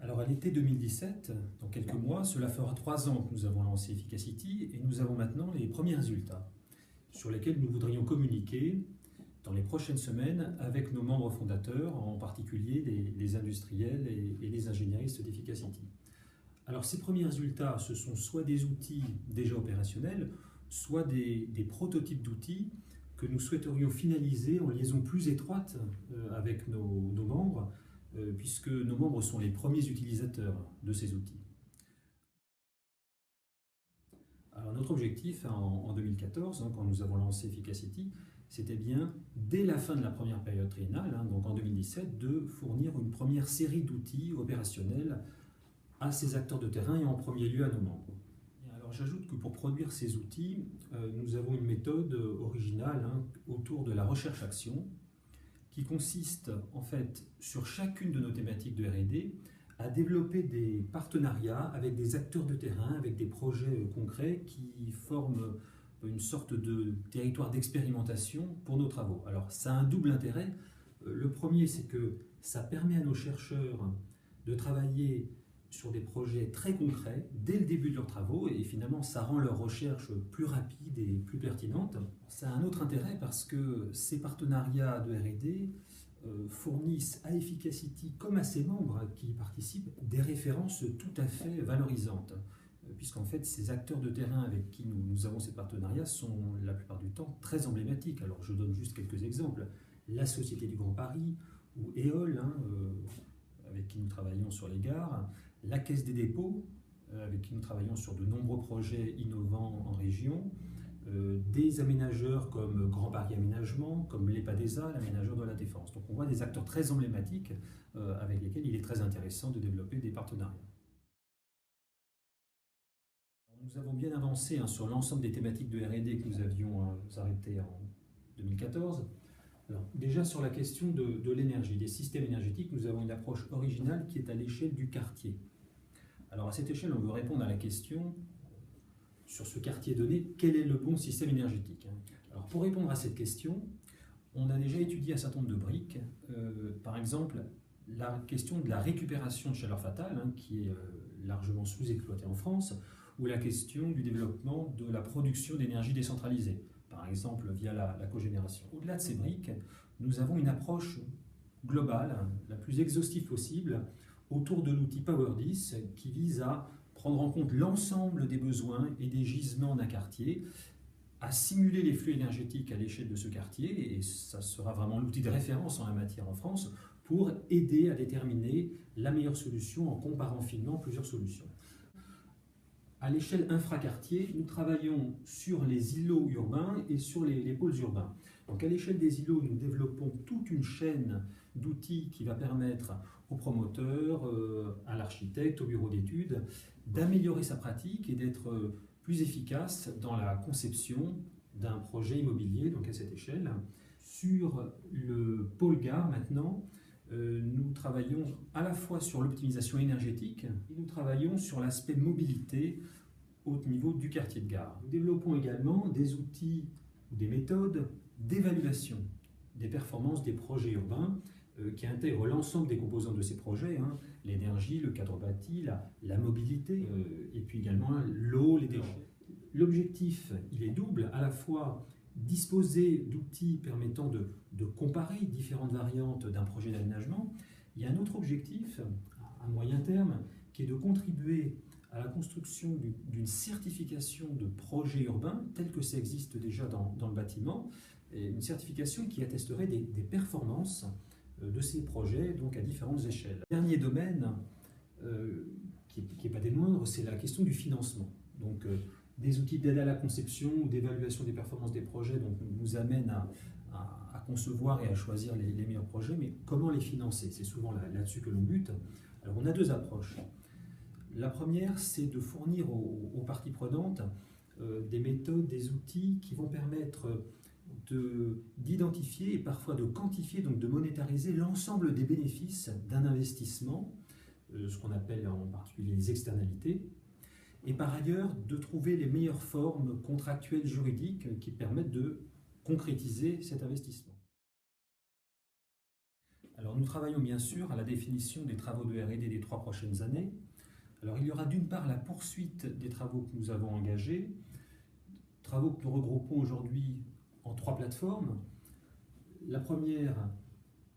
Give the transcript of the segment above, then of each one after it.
Alors à l'été 2017, dans quelques mois, cela fera 3 ans que nous avons lancé Efficacity et nous avons maintenant les premiers résultats sur lesquels nous voudrions communiquer dans les prochaines semaines avec nos membres fondateurs, en particulier les industriels et les ingénieristes d'Efficacity. Alors ces premiers résultats, ce sont soit des outils déjà opérationnels, soit des prototypes d'outils que nous souhaiterions finaliser en liaison plus étroite avec nos membres, puisque nos membres sont les premiers utilisateurs de ces outils. Alors notre objectif en 2014, quand nous avons lancé Efficacity, c'était bien, dès la fin de la première période triennale, donc en 2017, de fournir une première série d'outils opérationnels à ces acteurs de terrain et en premier lieu à nos membres. Alors j'ajoute que pour produire ces outils, nous avons une méthode originale autour de la recherche-action qui consiste en fait sur chacune de nos thématiques de R&D à développer des partenariats avec des acteurs de terrain, avec des projets concrets qui forment une sorte de territoire d'expérimentation pour nos travaux. Alors ça a un double intérêt. Le premier, c'est que ça permet à nos chercheurs de travailler sur des projets très concrets dès le début de leurs travaux et finalement ça rend leur recherche plus rapide et plus pertinente. Ça a un autre intérêt parce que ces partenariats de R&D fournissent à Efficacity comme à ses membres qui y participent des références tout à fait valorisantes, puisqu'en fait ces acteurs de terrain avec qui nous avons ces partenariats sont la plupart du temps très emblématiques. Alors je donne juste quelques exemples. La Société du Grand Paris ou EOL, avec qui nous travaillons sur les gares, la Caisse des dépôts, avec qui nous travaillons sur de nombreux projets innovants en région, des aménageurs comme Grand Paris Aménagement, comme l'EPADESA, l'aménageur de la Défense. Donc on voit des acteurs très emblématiques avec lesquels il est très intéressant de développer des partenariats. Nous avons bien avancé sur l'ensemble des thématiques de R&D que nous avions arrêtées en 2014. Alors, déjà sur la question de l'énergie, des systèmes énergétiques, nous avons une approche originale qui est à l'échelle du quartier. Alors à cette échelle, on veut répondre à la question, sur ce quartier donné, quel est le bon système énergétique? Alors pour répondre à cette question, on a déjà étudié un certain nombre de briques. Par exemple, la question de la récupération de chaleur fatale, qui est largement sous-exploitée en France, ou la question du développement de la production d'énergie décentralisée, par exemple via la cogénération. Au-delà de ces briques, nous avons une approche globale, la plus exhaustive possible, autour de l'outil Power10 qui vise à prendre en compte l'ensemble des besoins et des gisements d'un quartier, à simuler les flux énergétiques à l'échelle de ce quartier, et ça sera vraiment l'outil de référence en la matière en France, pour aider à déterminer la meilleure solution en comparant finement plusieurs solutions. À l'échelle infraquartier, nous travaillons sur les îlots urbains et sur les pôles urbains. Donc à l'échelle des îlots, nous développons toute une chaîne d'outils qui va permettre aux promoteurs, à l'architecte, au bureau d'études, d'améliorer sa pratique et d'être plus efficace dans la conception d'un projet immobilier, donc à cette échelle. Sur le pôle gare maintenant, nous travaillons à la fois sur l'optimisation énergétique et nous travaillons sur l'aspect mobilité au niveau du quartier de gare. Nous développons également des outils ou des méthodes d'évaluation des performances des projets urbains qui intègrent l'ensemble des composants de ces projets, l'énergie, le cadre bâti, la mobilité, et puis également l'eau, les déchets. L'objectif, il est double, à la fois disposer d'outils permettant de comparer différentes variantes d'un projet d'aménagement. Il y a un autre objectif, à moyen terme, qui est de contribuer à la construction d'une certification de projets urbains, tel que ça existe déjà dans le bâtiment, et une certification qui attesterait des performances de ces projets donc à différentes échelles. Le dernier domaine, qui n'est pas des moindres, c'est la question du financement. Donc, des outils d'aide à la conception ou d'évaluation des performances des projets nous amènent à concevoir et à choisir les meilleurs projets, mais comment les financer? C'est souvent là-dessus que l'on bute. Alors on a deux approches. La première, c'est de fournir aux parties prenantes des méthodes, des outils qui vont permettre d'identifier et parfois de quantifier, donc de monétariser l'ensemble des bénéfices d'un investissement, ce qu'on appelle en particulier les externalités, et par ailleurs de trouver les meilleures formes contractuelles juridiques qui permettent de concrétiser cet investissement. Alors nous travaillons bien sûr à la définition des travaux de R&D des 3 prochaines années. Alors il y aura d'une part la poursuite des travaux que nous avons engagés, travaux que nous regroupons aujourd'hui en 3 plateformes. La première,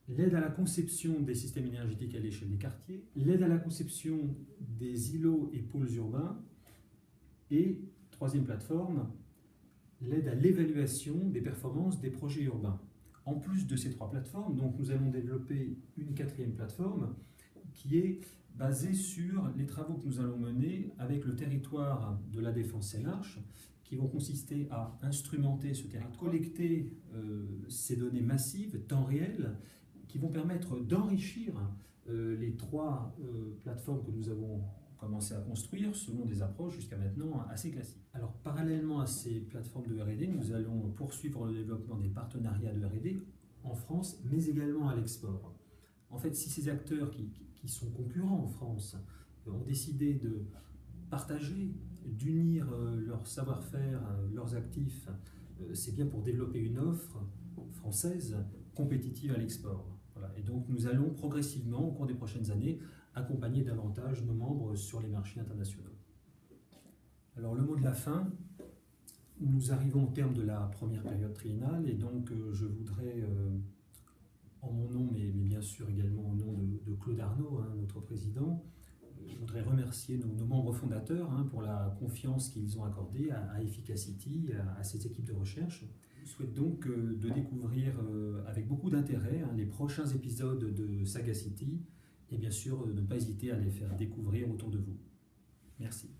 l'aide à la conception des systèmes énergétiques à l'échelle des quartiers, l'aide à la conception des îlots et pôles urbains, et troisième plateforme, l'aide à l'évaluation des performances des projets urbains. En plus de ces 3 plateformes, donc, nous allons développer une 4e plateforme qui est basée sur les travaux que nous allons mener avec le territoire de la Défense Sénarche, qui vont consister à instrumenter ce territoire, collecter ces données massives, temps réel, qui vont permettre d'enrichir les 3 plateformes que nous avons commencé à construire selon des approches jusqu'à maintenant assez classiques. Alors parallèlement à ces plateformes de R&D, nous allons poursuivre le développement des partenariats de R&D en France, mais également à l'export. En fait, si ces acteurs qui sont concurrents en France ont décidé de partager, d'unir leur savoir-faire, leurs actifs, c'est bien pour développer une offre française compétitive à l'export. Voilà. Et donc nous allons progressivement, au cours des prochaines années, accompagner davantage nos membres sur les marchés internationaux. Alors le mot de la fin, nous arrivons au terme de la première période triennale et donc je voudrais, en mon nom, mais bien sûr également au nom de Claude Arnaud, notre président, je voudrais remercier nos membres fondateurs pour la confiance qu'ils ont accordée à Efficacity, à ces équipes de recherche. Je souhaite donc de découvrir avec beaucoup d'intérêt les prochains épisodes de Sagacity et bien sûr ne pas hésiter à les faire découvrir autour de vous. Merci.